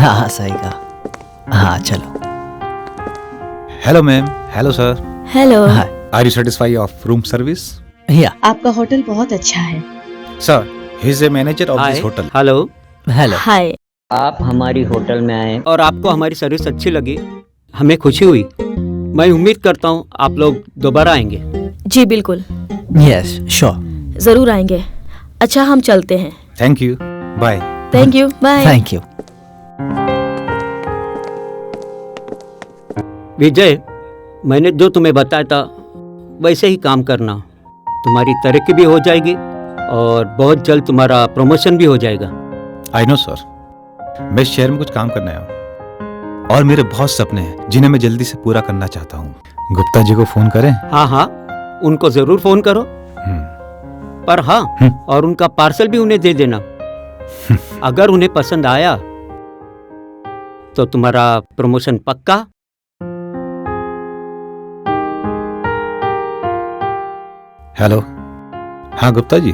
हाँ सही कहा। हाँ चलो। Hello ma'am. Hello sir. Hello. Hi. Are you satisfy of room service? Yeah. आपका होटल बहुत अच्छा है। Sir, he is a manager of this hotel. Hello. Hello. Hi. आप हमारी होटल में आए और आपको हमारी सर्विस अच्छी लगी, हमें खुशी हुई। मैं उम्मीद करता हूँ आप लोग दोबारा आएंगे। जी बिल्कुल, यस श्योर। जरूर आएंगे। अच्छा हम चलते हैं। Thank you, bye. Thank you, bye. Thank you. Vijay, मैंने जो तुम्हें बताया था वैसे ही काम करना। तुम्हारी तरक्की भी हो जाएगी और बहुत जल्द तुम्हारा प्रमोशन भी हो जाएगा। आई नो सर, मैं इस शहर में कुछ काम करने आया हूँ और मेरे बहुत सपने हैं जिन्हें मैं जल्दी से पूरा करना चाहता हूँ। गुप्ता जी को फोन करें? हाँ हाँ, उनको जरूर फोन करो। पर हाँ, और उनका पार्सल भी उन्हें दे देना। अगर उन्हें पसंद आया तो तुम्हारा प्रमोशन पक्का। हेलो। हाँ Gupta ji.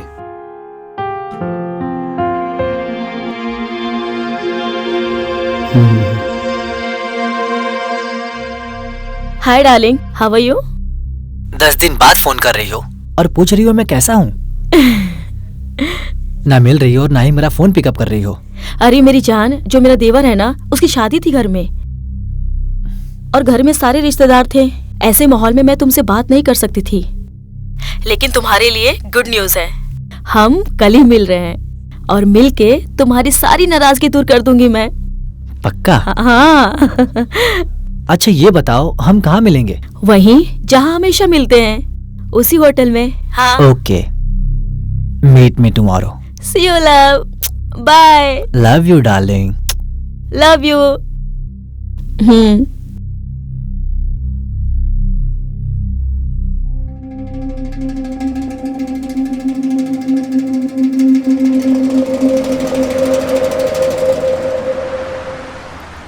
Hi darling, how are you? 10 दिन बाद फोन कर रही हो और पूछ रही हो मैं कैसा हूँ। ना मिल रही हो और ना ही मेरा फोन पिकअप कर रही हो। अरे मेरी जान, जो मेरा देवर है ना, उसकी शादी थी घर में और घर में सारे रिश्तेदार थे। ऐसे माहौल में मैं तुमसे बात नहीं कर सकती थी, लेकिन तुम्हारे लिए गुड न्यूज है। हम कल ही मिल रहे हैं और मिल के तुम्हारी सारी नाराजगी दूर कर दूंगी मैं। पक्का? हाँ। अच्छा ये बताओ हम कहाँ मिलेंगे? वहीं जहाँ हमेशा मिलते हैं, उसी होटल में। हाँ। Okay, meet me tomorrow. See you love, bye. Love you darling. Love you.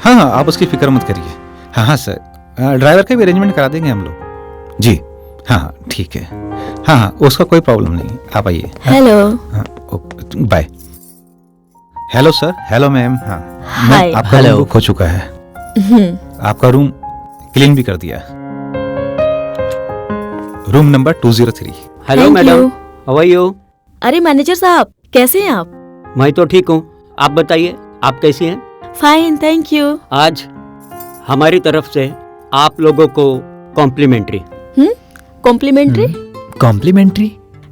हाँ हाँ, आप उसकी फिक्र मत करिए। हाँ हाँ सर, ड्राइवर का भी अरेंजमेंट करा देंगे हम लोग। जी हाँ हाँ ठीक है। हाँ हाँ, उसका कोई प्रॉब्लम नहीं, आप आइए। हेलो। हाँ okay, bye. Hello sir. Hello ma'am. हाँ हाय। मैम, आपका रूम बुक हो चुका है। आपका रूम क्लीन भी कर दिया। Room number 203। Hello Thank madam, you. How are you? अरे मैनेजर साहब, कैसे हैं आप? मैं तो ठीक हूँ, आप बताइए आप कैसी हैं? Fine, thank you. आज हमारी तरफ से आप लोगों को कॉम्प्लीमेंट्री। कॉम्प्लीमेंट्री? कॉम्प्लीमेंट्री?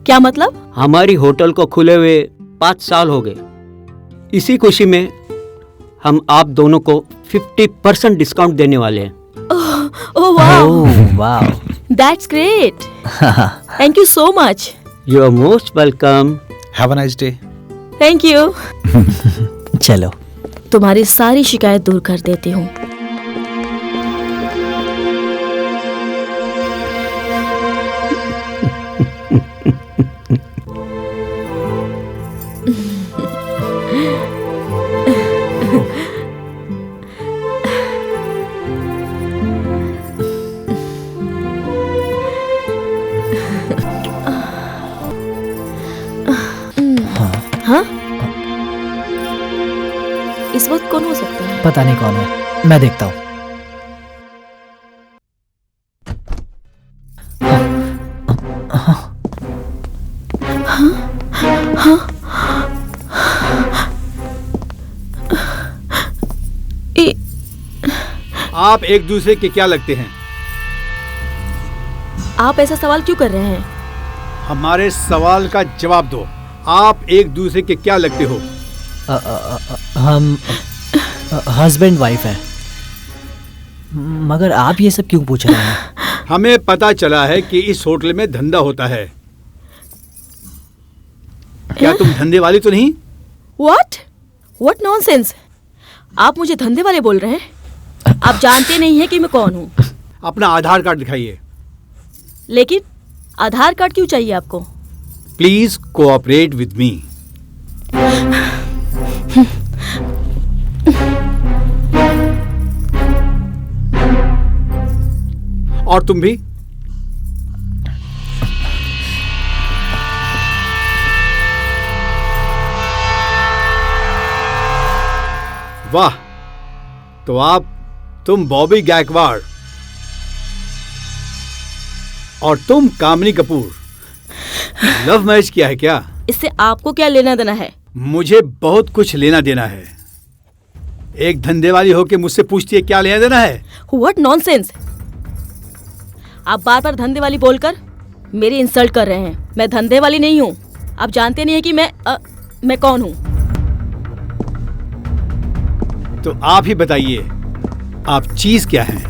क्या मतलब? हमारी होटल को खुले हुए 5 साल हो गए। इसी खुशी में हम आप दोनों को 50% डिस्काउंट देने वाले हैं। Oh wow, oh wow. That's great. Thank you so much. You are most welcome. Have a nice day. Thank you. चलो तुम्हारी सारी शिकायत दूर कर देती हूँ। हाँ? इस वक्त कौन हो सकता है? पता नहीं कौन है, मैं देखता हूँ। आप एक दूसरे के क्या लगते हैं? आप ऐसा सवाल क्यों कर रहे हैं? हमारे सवाल का जवाब दो। आप एक दूसरे के क्या लगते हो? हम हस्बैंड वाइफ हैं। मगर आप ये सब क्यों पूछ रहे हैं? हमें पता चला है कि इस होटल में धंधा होता है। क्या तुम धंधे वाली तो नहीं? What nonsense! आप मुझे धंधे वाले बोल रहे हैं? आप जानते नहीं हैं कि मैं कौन हूँ। अपना आधार कार्ड दिखाइए। लेकिन आधार कार्ड क्यों चाहिए आपको? Please cooperate with me. और तुम भी। वाह, तो तुम बॉबी गायकवाड़ और तुम कामिनी कपूर लव मैरिज किया है क्या? इससे आपको क्या लेना देना है? मुझे बहुत कुछ लेना देना है। एक धंधे वाली होके मुझसे पूछती है क्या लेना देना है? What nonsense! आप बार बार धंधे वाली बोलकर मेरी इंसल्ट कर रहे हैं। मैं धंधे वाली नहीं हूँ। आप जानते नहीं है कि मैं कौन हूँ। तो आप ही बताइए, आप चीज क्या हैं?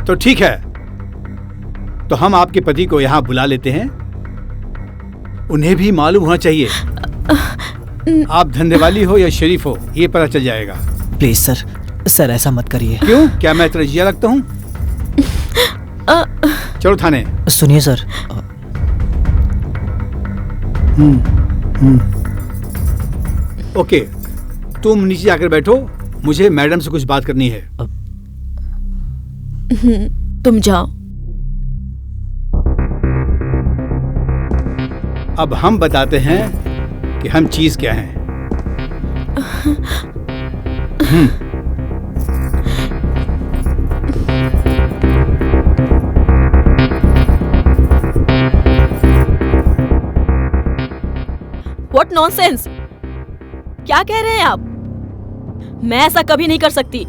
तो ठीक है, तो हम आपके पति को यहां बुला लेते हैं। उन्हें भी मालूम होना चाहिए आप धंधे वाली हो या शरीफ हो, ये पता चल जाएगा। प्लीज सर ऐसा मत करिए। क्यों, क्या मैं तरजिया लगता हूँ? चलो थाने। सुनिए सर। ओके, तुम नीचे जाकर बैठो, मुझे मैडम से कुछ बात करनी है। तुम जाओ। अब हम बताते हैं कि हम चीज क्या हैं। What nonsense! क्या कह रहे हैं आप? मैं ऐसा कभी नहीं कर सकती।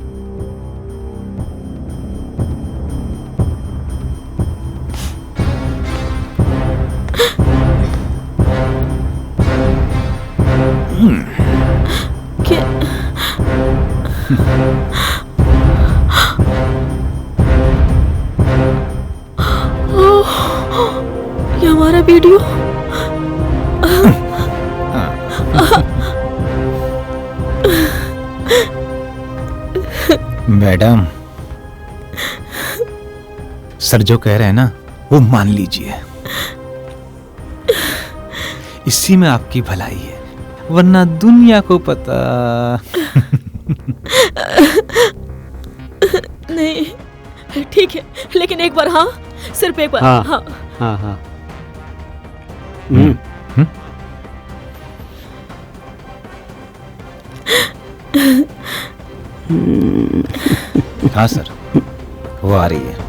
ये हमारा वीडियो। मैडम, सर जो कह रहे हैं ना वो मान लीजिए। इसी में आपकी भलाई है, वरना दुनिया को पता। नहीं, ठीक है, लेकिन एक बार, हाँ, सिर्फ एक बार। हाँ, हाँ, हाँ, हाँ। हाँ सर, वो आ रही है।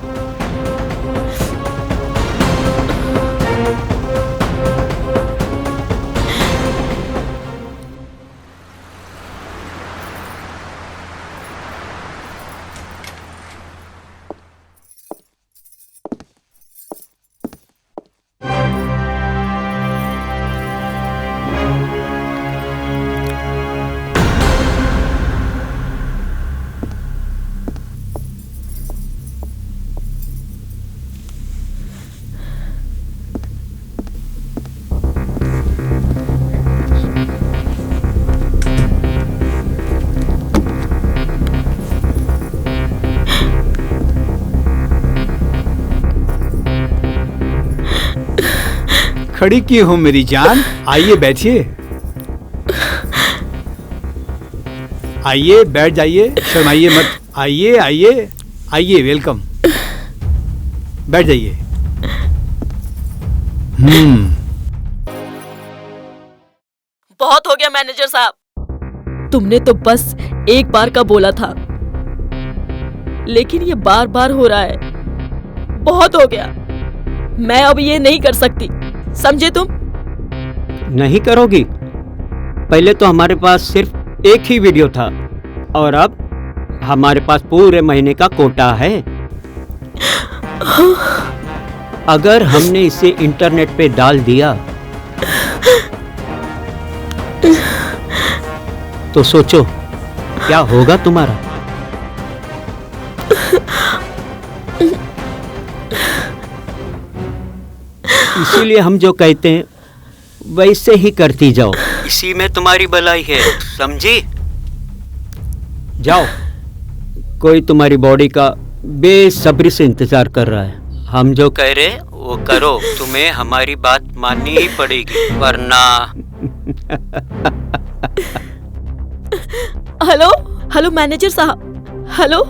खड़ी की हो मेरी जान, आइए बैठिए। आइए बैठ जाइए, शर्माइए मत। आइए आइए आइए, वेलकम। बैठ जाइए। बहुत हो गया मैनेजर साहब। तुमने तो बस एक बार का बोला था, लेकिन ये बार बार हो रहा है। बहुत हो गया। मैं अब ये नहीं कर सकती, समझे तुम? नहीं करोगी? पहले तो हमारे पास सिर्फ एक ही वीडियो था और अब हमारे पास पूरे महीने का कोटा है। अगर हमने इसे इंटरनेट पे डाल दिया तो सोचो क्या होगा तुम्हारा। इसीलिए हम जो कहते हैं वैसे ही करती जाओ, इसी में तुम्हारी भलाई है, समझी? जाओ, कोई तुम्हारी बॉडी का बेसब्री से इंतजार कर रहा है। हम जो कह रहे हैं वो करो, तुम्हें हमारी बात माननी ही पड़ेगी, वरना हेलो हेलो मैनेजर साहब, हेलो।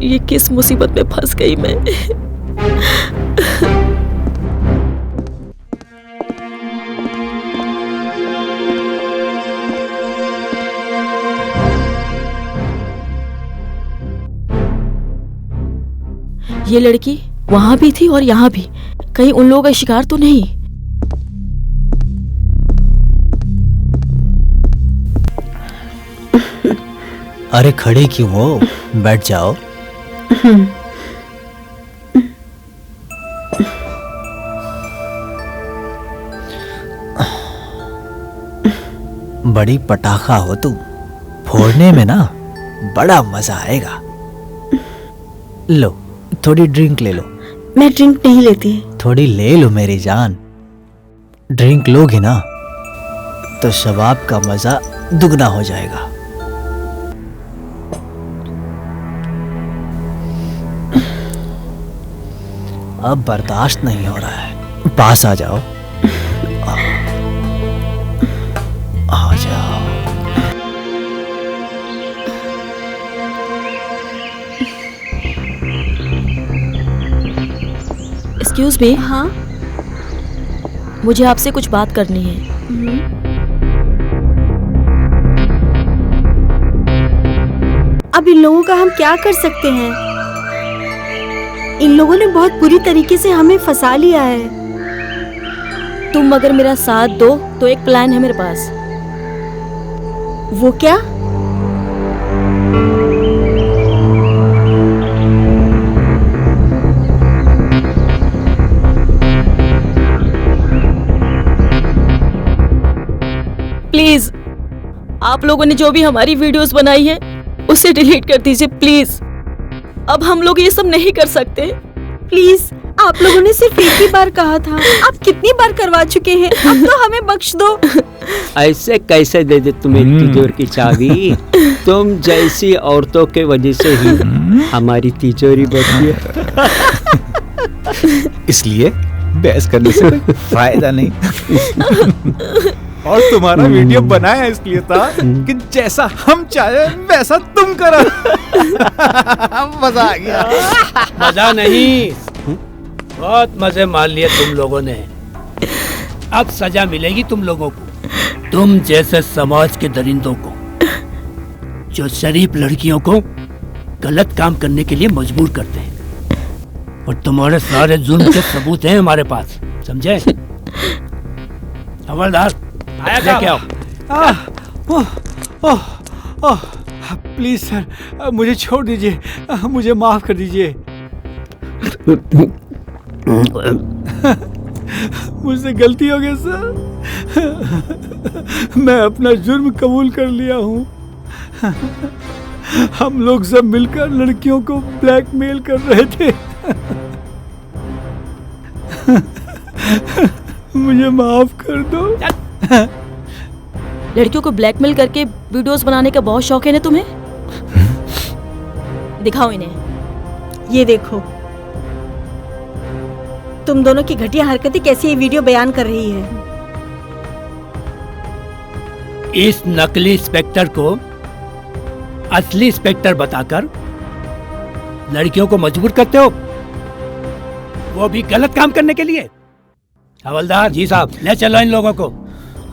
ये किस मुसीबत में फंस गई मैं। ये लड़की वहां भी थी और यहाँ भी, कहीं उन लोगों का शिकार तो नहीं। अरे खड़े क्यों हो, बैठ जाओ। बड़ी पटाखा हो तुम, फोड़ने में ना बड़ा मजा आएगा। लो थोड़ी ड्रिंक ले लो। मैं ड्रिंक नहीं लेती। थोड़ी ले लो मेरी जान, ड्रिंक लोगी ना तो शबाब का मजा दुगना हो जाएगा। अब बर्दाश्त नहीं हो रहा है, पास आ जाओ। आ जाओ। Excuse me. हाँ। मुझे आपसे कुछ बात करनी है। अब इन लोगों का हम क्या कर सकते हैं? इन लोगों ने बहुत बुरी तरीके से हमें फंसा लिया है। तुम अगर मेरा साथ दो तो एक प्लान है मेरे पास। वो क्या? प्लीज, आप लोगों ने जो भी हमारी वीडियोस बनाई है उसे डिलीट कर दीजिए प्लीज। अब हम लोग ये सब नहीं कर सकते। प्लीज, आप लोगों ने सिर्फ एक ही बार कहा था, आप कितनी बार करवा चुके हैं? अब तो हमें बख्श दो। ऐसे कैसे दे दे तुम्हें तिजोरी की चाबी? तुम जैसी औरतों के वजह से ही हमारी तिजोरी बची है। इसलिए बहस करने से कोई फायदा नहीं। और तुम्हारा वीडियो बनाया इसलिए था कि जैसा हम चाहे वैसा तुम करो। मजा आ गया। मजा नहीं, बहुत मजे मार लिए तुम लोगों ने। अब सजा मिलेगी तुम लोगों को, तुम जैसे समाज के दरिंदों को, जो शरीफ लड़कियों को गलत काम करने के लिए मजबूर करते हैं। और तुम्हारे सारे जुल्म के सबूत हैं हमारे पास, समझे? हवलदार, आया लेके आओ। प्लीज सर, मुझे छोड़ दीजिए, मुझे माफ कर दीजिए। मुझसे गलती हो गई सर, मैं अपना जुर्म कबूल कर लिया हूँ। हम लोग सब मिलकर लड़कियों को ब्लैकमेल कर रहे थे। मुझे माफ कर दो। लड़कियों को ब्लैकमेल करके वीडियोस बनाने का बहुत शौक है ना तुम्हें? दिखाओ इन्हें। ये देखो, तुम दोनों की घटिया हरकतें कैसी ये वीडियो बयान कर रही है। इस नकली इंस्पेक्टर को असली इंस्पेक्टर बताकर लड़कियों को मजबूर करते हो, वो भी गलत काम करने के लिए। हवलदार जी साहब, ले चलो इन लोगों को।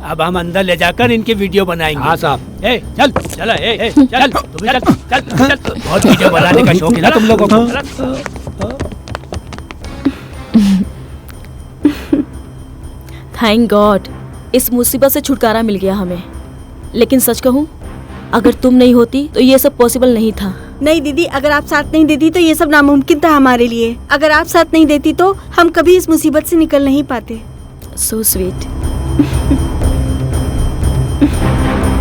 अब हम अंदर ले जाकर इनकी वीडियो बनाएंगे। हाँ साहब। ए चल चल, ए चल, तू भी चल चल चल। बहुत वीडियो बनाने का शौक है ना तुम लोगों को। थैंक गॉड, इस मुसीबत से छुटकारा मिल गया हमें। लेकिन सच कहूँ, अगर तुम नहीं होती तो ये सब पॉसिबल नहीं था। नहीं दीदी, अगर आप साथ नहीं देती तो ये सब नामुमकिन था हमारे लिए। अगर आप साथ नहीं देती तो हम कभी इस मुसीबत से निकल नहीं पाते। So sweet.